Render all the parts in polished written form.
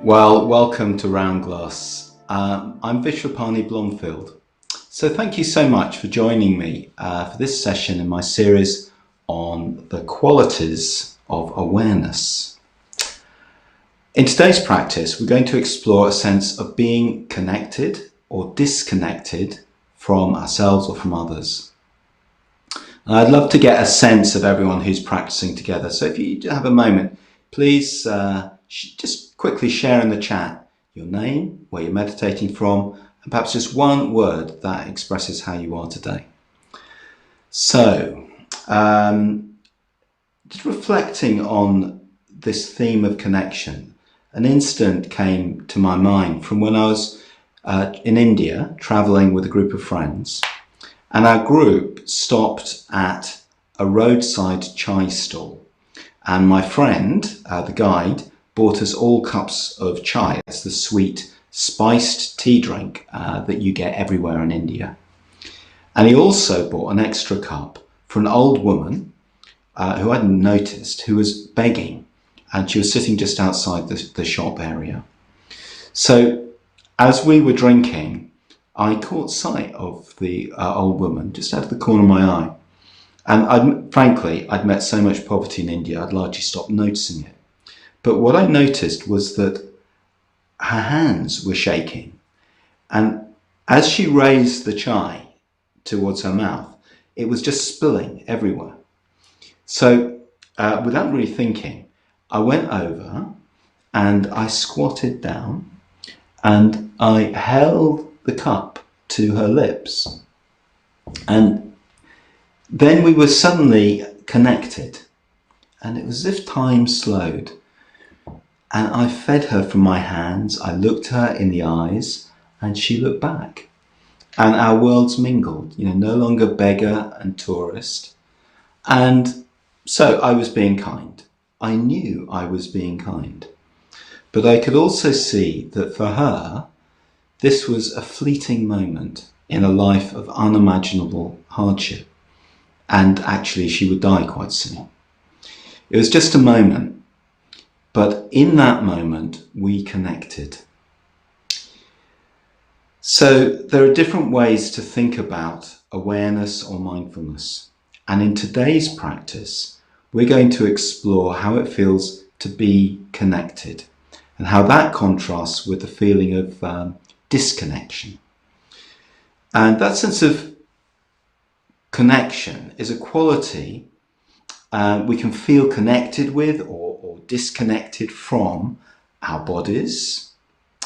Well, welcome to Round Glass. I'm Vishvapani Blomfield. So thank you so much for joining me for this session in my series on the qualities of awareness. In today's practice, we're going to explore a sense of being connected or disconnected from ourselves or from others. And I'd love to get a sense of everyone who's practicing together. So if you have a moment, please just quickly share in the chat your name, where you're meditating from, and perhaps just one word that expresses how you are today. So, just reflecting on this theme of connection, an incident came to my mind from when I was in India traveling with a group of friends, and our group stopped at a roadside chai stall, and my friend, the guide, bought us all cups of chai. It's the sweet spiced tea drink that you get everywhere in India. And he also bought an extra cup for an old woman who I hadn't noticed, who was begging, and she was sitting just outside the shop area. So as we were drinking, I caught sight of the old woman just out of the corner of my eye. And frankly, I'd met so much poverty in India, I'd largely stopped noticing it. But what I noticed was that her hands were shaking, and as she raised the chai towards her mouth, it was just spilling everywhere. So without really thinking, I went over and I squatted down and I held the cup to her lips, and then we were suddenly connected, and it was as if time slowed. And I fed her from my hands, I looked her in the eyes, and she looked back. And our worlds mingled, no longer beggar and tourist. And so I was being kind. I knew I was being kind. But I could also see that for her, this was a fleeting moment in a life of unimaginable hardship. And actually, she would die quite soon. It was just a moment. But in that moment, we connected. So there are different ways to think about awareness or mindfulness. And in today's practice, we're going to explore how it feels to be connected and how that contrasts with the feeling of disconnection. And that sense of connection is a quality we can feel connected with or disconnected from our bodies,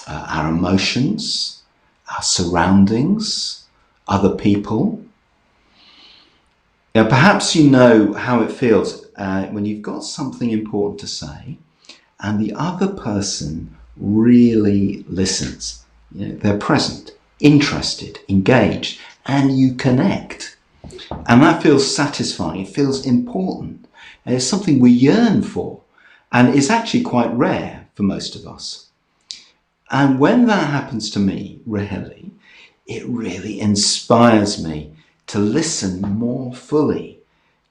our emotions, our surroundings, other people. Now, perhaps you know how it feels when you've got something important to say and the other person really listens. They're present, interested, engaged, and you connect. And that feels satisfying, it feels important. And it's something we yearn for, and it's actually quite rare for most of us. And when that happens to me, really, it really inspires me to listen more fully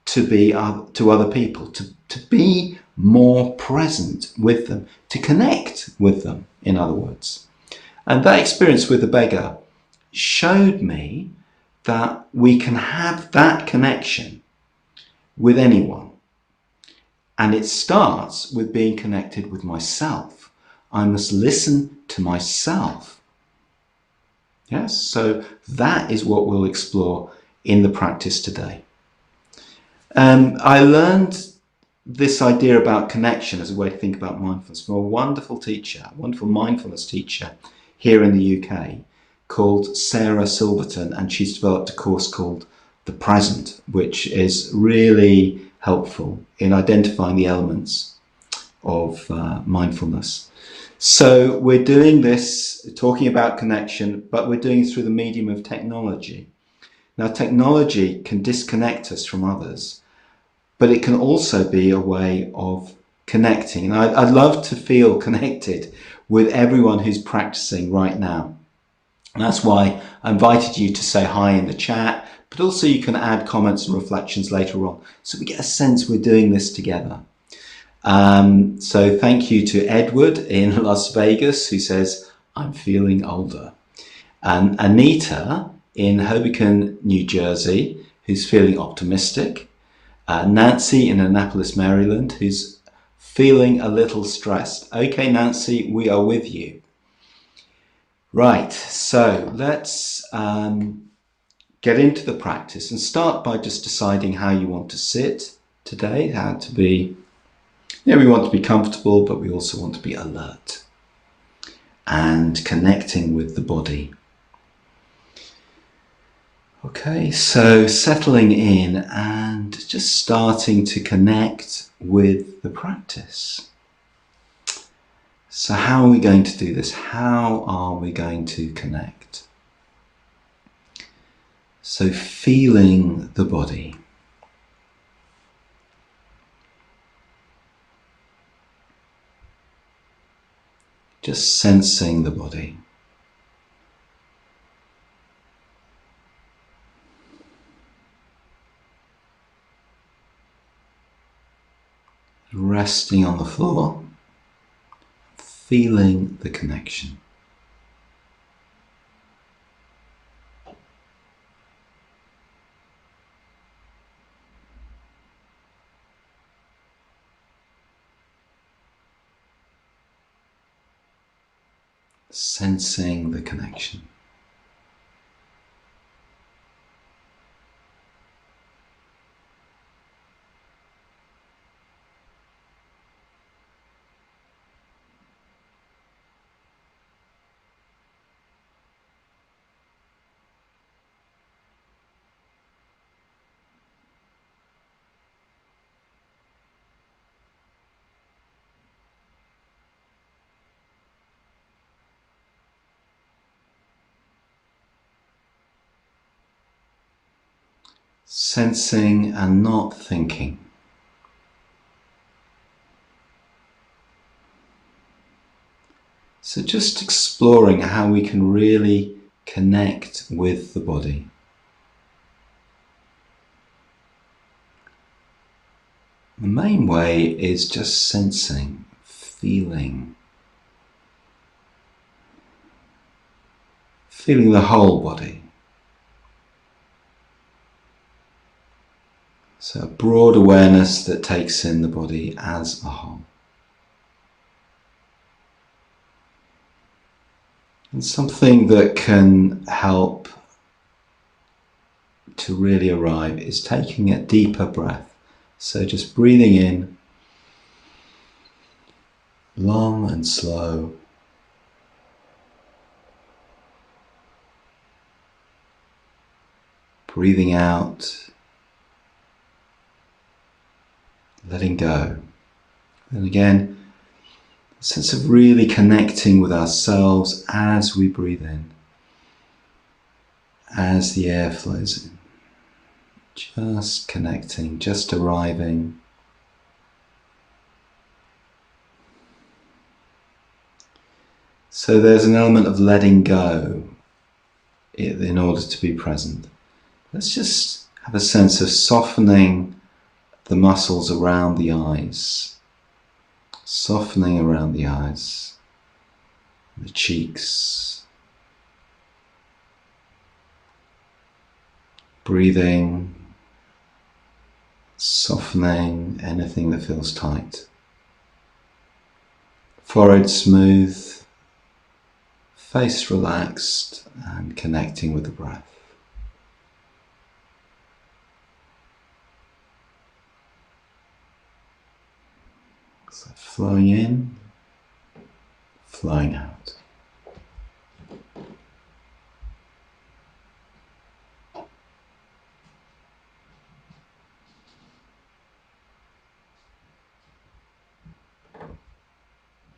to other people, to be more present with them, to connect with them, in other words. And that experience with the beggar showed me that we can have that connection with anyone. And it starts with being connected with myself. I must listen to myself. Yes, so that is what we'll explore in the practice today. I learned this idea about connection as a way to think about mindfulness from a wonderful teacher, a wonderful mindfulness teacher here in the UK called Sarah Silverton, and she's developed a course called The Present, which is really helpful in identifying the elements of mindfulness. So we're doing this, talking about connection, but we're doing it through the medium of technology. Now, technology can disconnect us from others, but it can also be a way of connecting. And I'd love to feel connected with everyone who's practicing right now. And that's why I invited you to say hi in the chat, but also you can add comments and reflections later on, so we get a sense we're doing this together. So thank you to Edward in Las Vegas, who says, I'm feeling older. And Anita in Hoboken, New Jersey, who's feeling optimistic. Nancy in Annapolis, Maryland, who's feeling a little stressed. Okay, Nancy, we are with you. Right, so let's get into the practice and start by just deciding how you want to sit today, how to be, we want to be comfortable, but we also want to be alert and connecting with the body. Okay, so settling in and just starting to connect with the practice. So how are we going to do this? How are we going to connect? So feeling the body. Just sensing the body. Resting on the floor, feeling the connection. Sensing the connection. Sensing and not thinking. So just exploring how we can really connect with the body. The main way is just sensing, feeling the whole body. So a broad awareness that takes in the body as a whole. And something that can help to really arrive is taking a deeper breath. So just breathing in, long and slow. Breathing out, letting go. And again, a sense of really connecting with ourselves as we breathe in, as the air flows in. Just connecting, just arriving. So there's an element of letting go in order to be present. Let's just have a sense of softening the muscles around the eyes, softening around the eyes, the cheeks, breathing, softening softening anything that feels tight. Forehead smooth, face relaxed, and connecting with the breath. So flowing in, flowing out.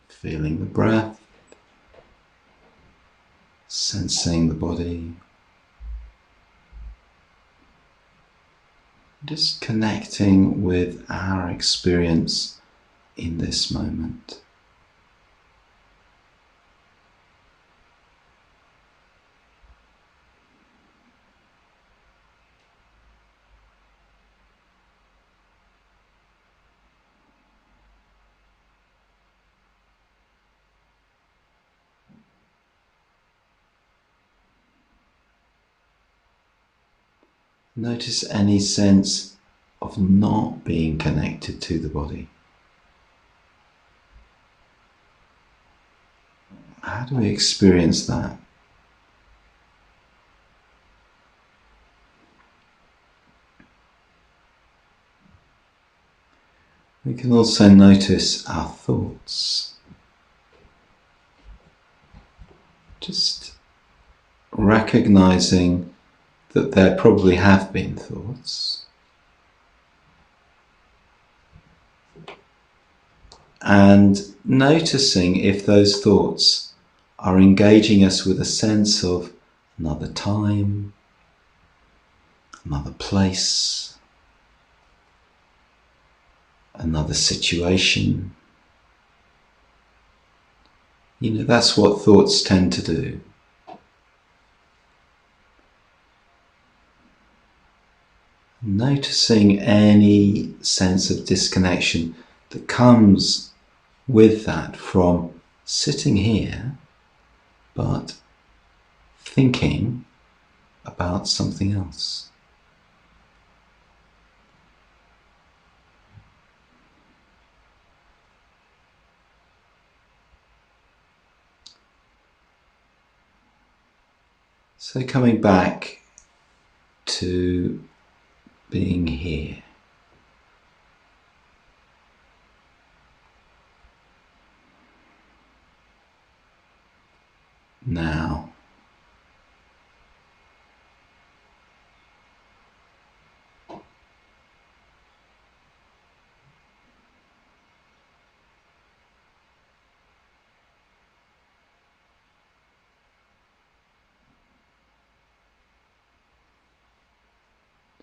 Feeling the breath, sensing the body, just connecting with our experience in this moment. Notice any sense of not being connected to the body. How do we experience that? We can also notice our thoughts. Just recognizing that there probably have been thoughts, and noticing if those thoughts are engaging us with a sense of another time, another place, another situation. You know, that's what thoughts tend to do. Noticing any sense of disconnection that comes with that from sitting here but thinking about something else. So coming back to being here. Now.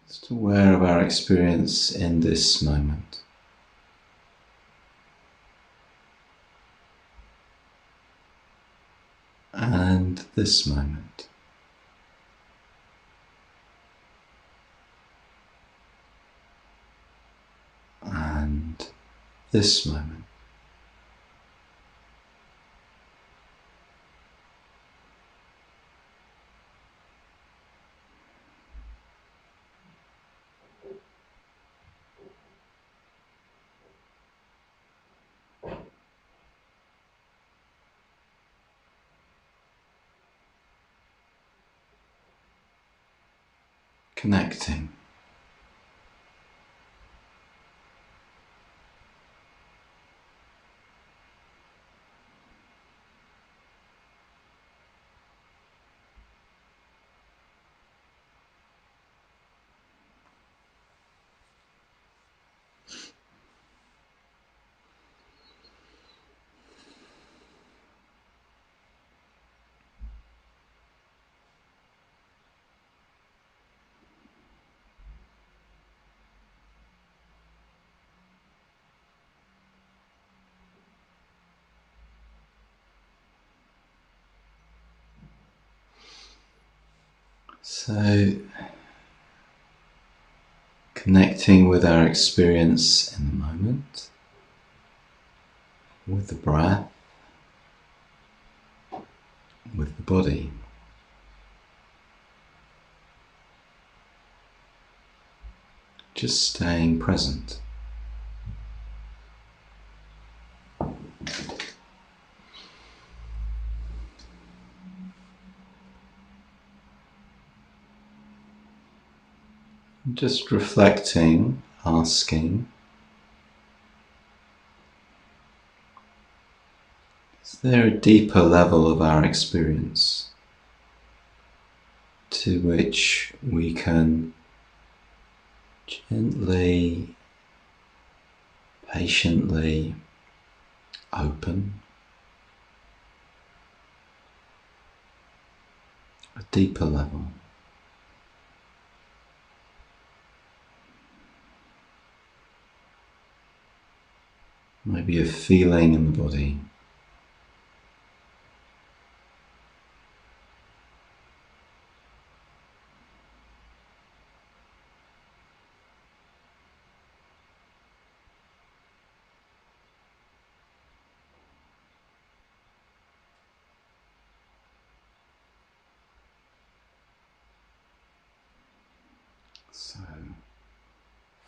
Just aware of our experience in this moment. And this moment. And this moment. Connecting. So, connecting with our experience in the moment, with the breath, with the body. just staying present. Just reflecting, asking, is there a deeper level of our experience to which we can gently, patiently open? A deeper level. Maybe a feeling in the body. So,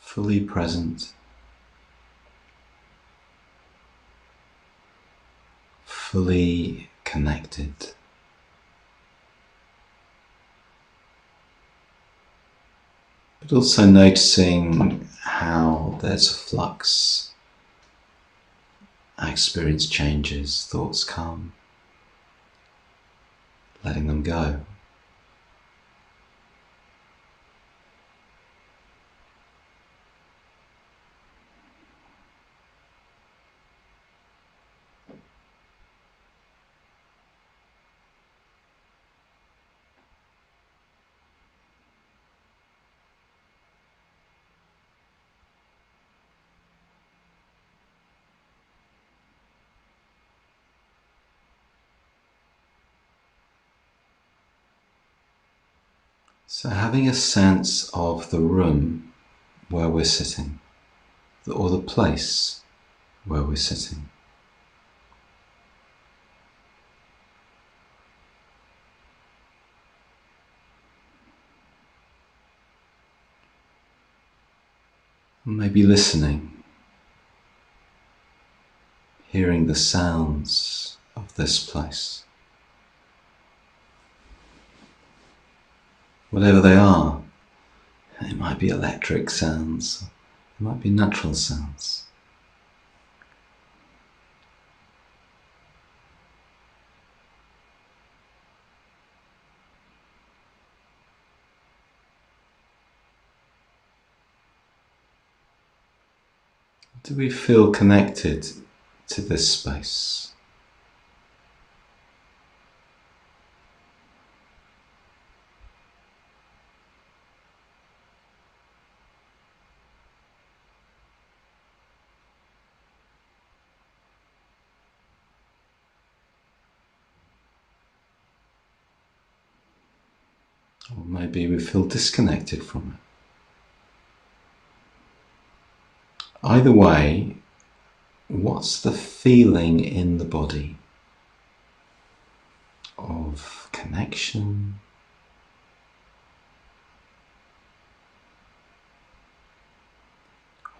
fully present, fully connected. But also noticing how there's a flux. Our experience changes, thoughts come, letting them go. So having a sense of the room where we're sitting, or the place where we're sitting. Maybe listening, hearing the sounds of this place. Whatever they are, it might be electric sounds, it might be natural sounds. Do we feel connected to this space? Or maybe we feel disconnected from it. Either way, what's the feeling in the body of connection,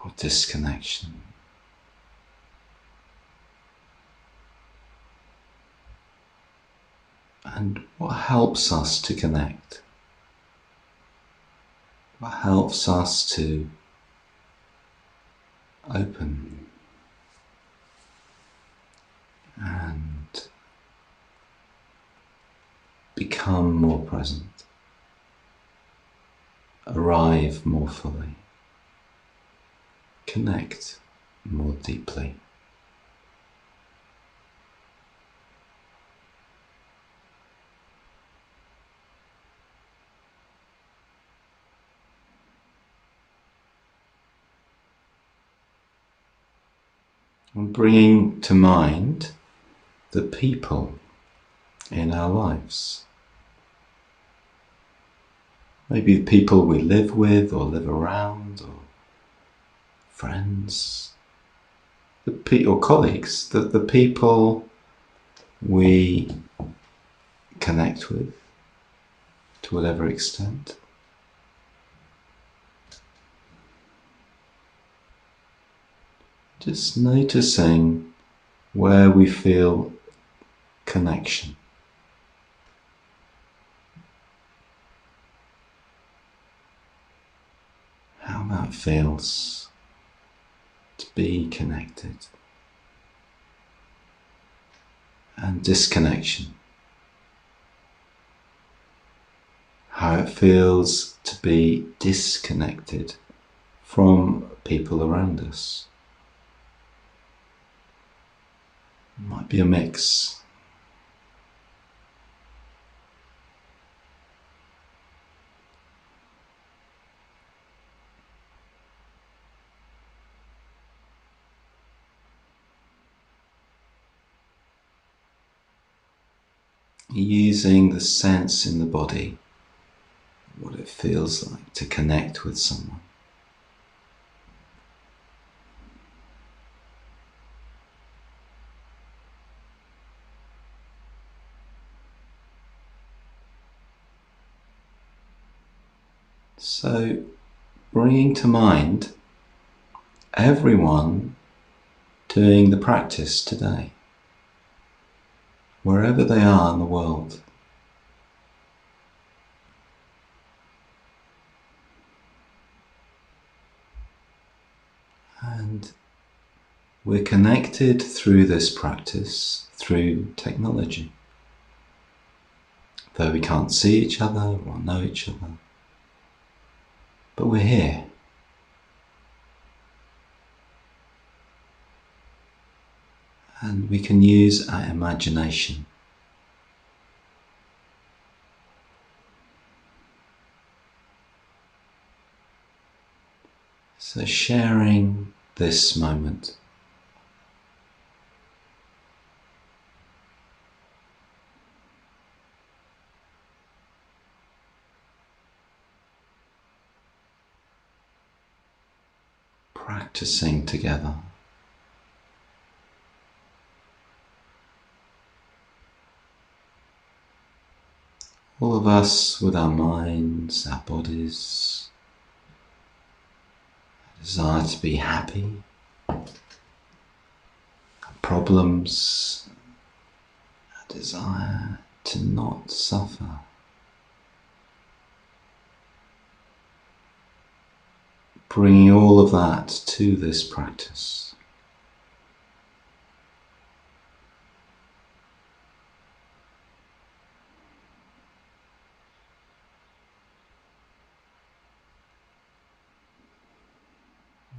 or disconnection? And what helps us to connect? What helps us to open and become more present, arrive more fully, connect more deeply? And bringing to mind the people in our lives. Maybe the people we live with or live around, or friends, or colleagues, the people we connect with to whatever extent. Just noticing where we feel connection. How that feels to be connected. And disconnection. How it feels to be disconnected from people around us. It might be a mix. Using the sense in the body, what it feels like to connect with someone. So, bringing to mind everyone doing the practice today, wherever they are in the world. And we're connected through this practice, through technology. Though we can't see each other or know each other, but we're here. And we can use our imagination. So sharing this moment. Practicing together. All of us with our minds, our bodies, a desire to be happy, problems, a desire to not suffer. Bringing all of that to this practice.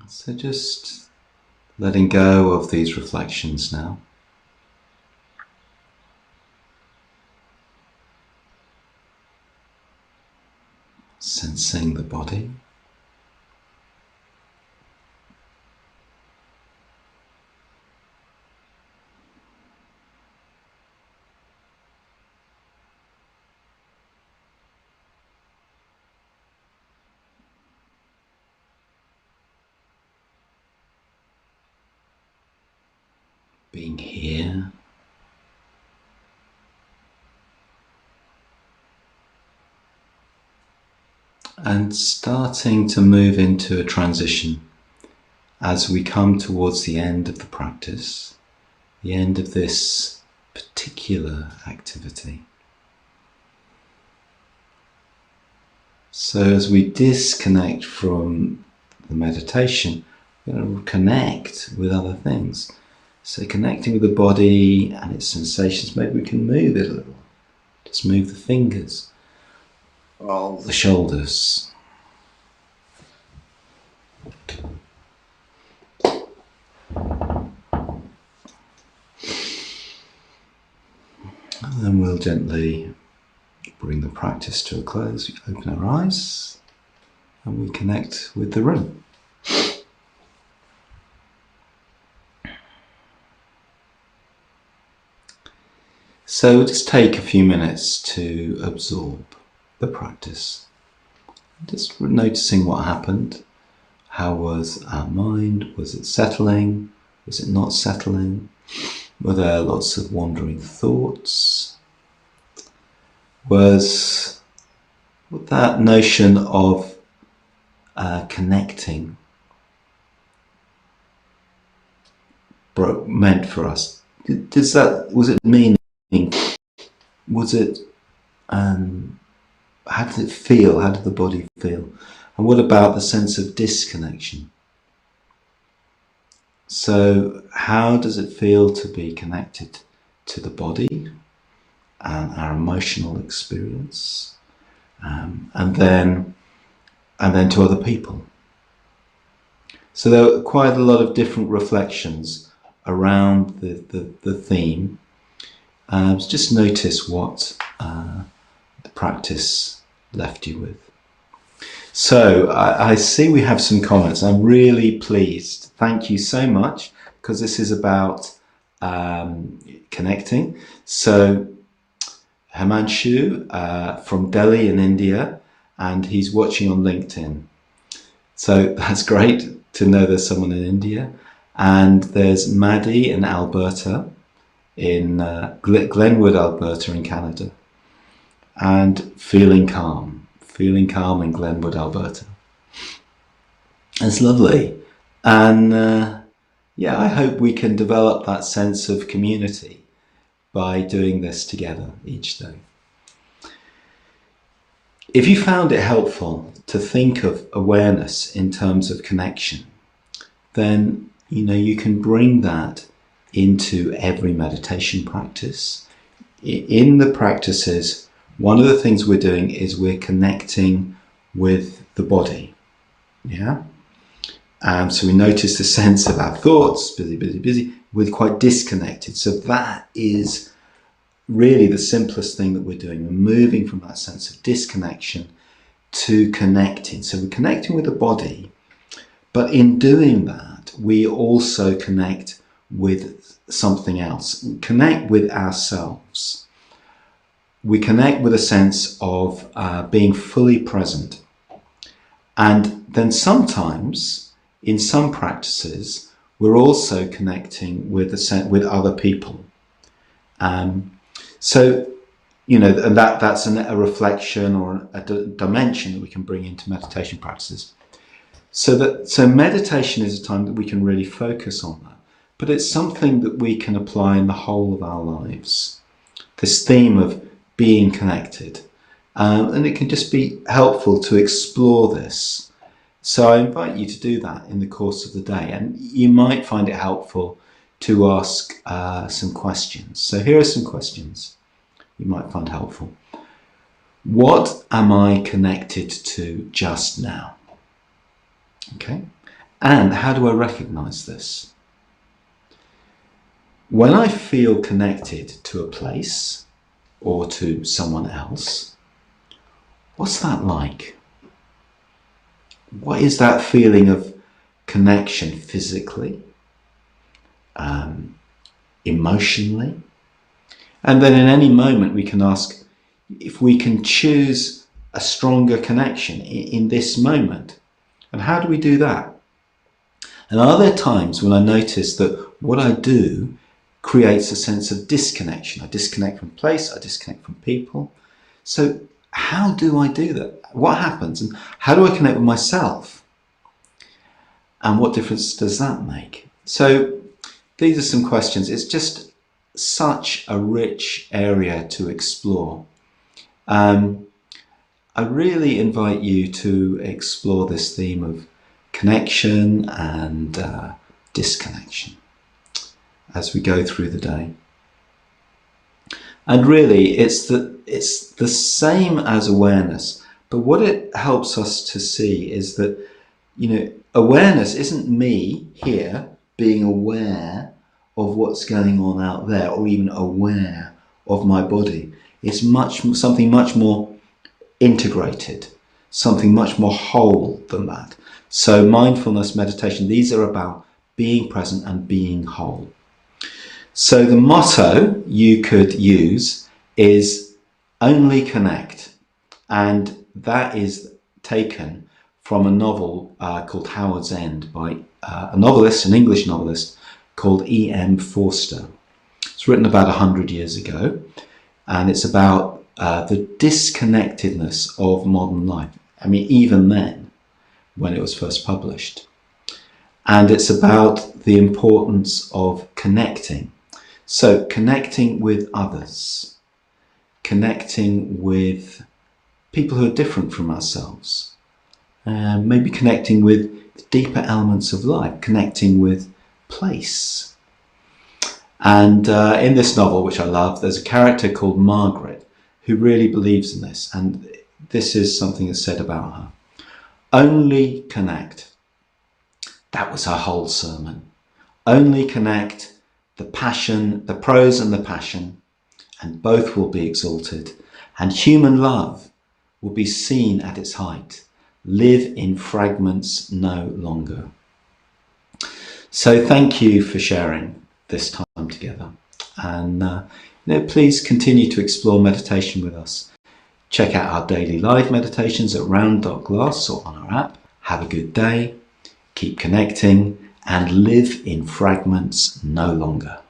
So just letting go of these reflections now. Sensing the body. Being here. And starting to move into a transition as we come towards the end of the practice, the end of this particular activity. So as we disconnect from the meditation, we're going to connect with other things. So connecting with the body and its sensations, maybe we can move it a little. Just move the fingers, roll the shoulders. And then we'll gently bring the practice to a close. We open our eyes and we connect with the room. So we'll just take a few minutes to absorb the practice. Just noticing what happened. How was our mind? Was it settling? Was it not settling? Were there lots of wandering thoughts? Was that notion of connecting meant for us. Was it meaning? Was it, how did it feel? How did the body feel? And what about the sense of disconnection? So how does it feel to be connected to the body and our emotional experience, and then to other people? So there are quite a lot of different reflections around the theme. Just notice what the practice left you with. So I see we have some comments. I'm really pleased. Thank you so much, because this is about connecting. So Himanshu from Delhi in India, and he's watching on LinkedIn. So that's great to know there's someone in India. And there's Maddie in Alberta, in Glenwood, Alberta in Canada. And feeling calm in Glenwood, Alberta. It's lovely. And yeah, I hope we can develop that sense of community by doing this together each day. If you found it helpful to think of awareness in terms of connection, then you can bring that into every meditation practice. In the practices, one of the things we're doing is we're connecting with the body. Yeah. So we notice the sense of our thoughts, busy. We're quite disconnected. So that is really the simplest thing that we're doing. We're moving from that sense of disconnection to connecting. So we're connecting with the body, but in doing that, we also connect with something else. We connect with ourselves. We connect with a sense of being fully present. And then sometimes, in some practices, we're also connecting with other people. So, and that's a reflection or a dimension that we can bring into meditation practices. So meditation is a time that we can really focus on that. But it's something that we can apply in the whole of our lives. This theme of being connected. And it can just be helpful to explore this. So I invite you to do that in the course of the day. And you might find it helpful to ask some questions. So here are some questions you might find helpful. What am I connected to just now? Okay. And how do I recognize this? When I feel connected to a place or to someone else, what's that like? What is that feeling of connection physically, emotionally? And then in any moment we can ask if we can choose a stronger connection in this moment. And how do we do that? And are there times when I notice that what I do creates a sense of disconnection? I disconnect from place, I disconnect from people. So how do I do that? What happens? And how do I connect with myself? And what difference does that make? So these are some questions. It's just such a rich area to explore. I really invite you to explore this theme of connection and disconnection as we go through the day. And really, it's the same as awareness, but what it helps us to see is that, awareness isn't me here being aware of what's going on out there, or even aware of my body. It's something much more integrated, something much more whole than that. So mindfulness, meditation, these are about being present and being whole. So the motto you could use is only connect, and that is taken from a novel called Howard's End by an English novelist called E.M. Forster. It's written about 100 years ago, and it's about the disconnectedness of modern life. I mean, even then, when it was first published. and it's about the importance of connecting. So connecting with others, connecting with people who are different from ourselves, maybe connecting with deeper elements of life, connecting with place. And in this novel, which I love, there's a character called Margaret who really believes in this, and this is something that's said about her. Only connect. That was her whole sermon. Only connect, the passion, the prose and the passion, and both will be exalted, and human love will be seen at its height. Live in fragments no longer. So thank you for sharing this time together, and please continue to explore meditation with us. Check out our daily live meditations at round.glass or on our app. Have a good day, keep connecting, and live in fragments no longer.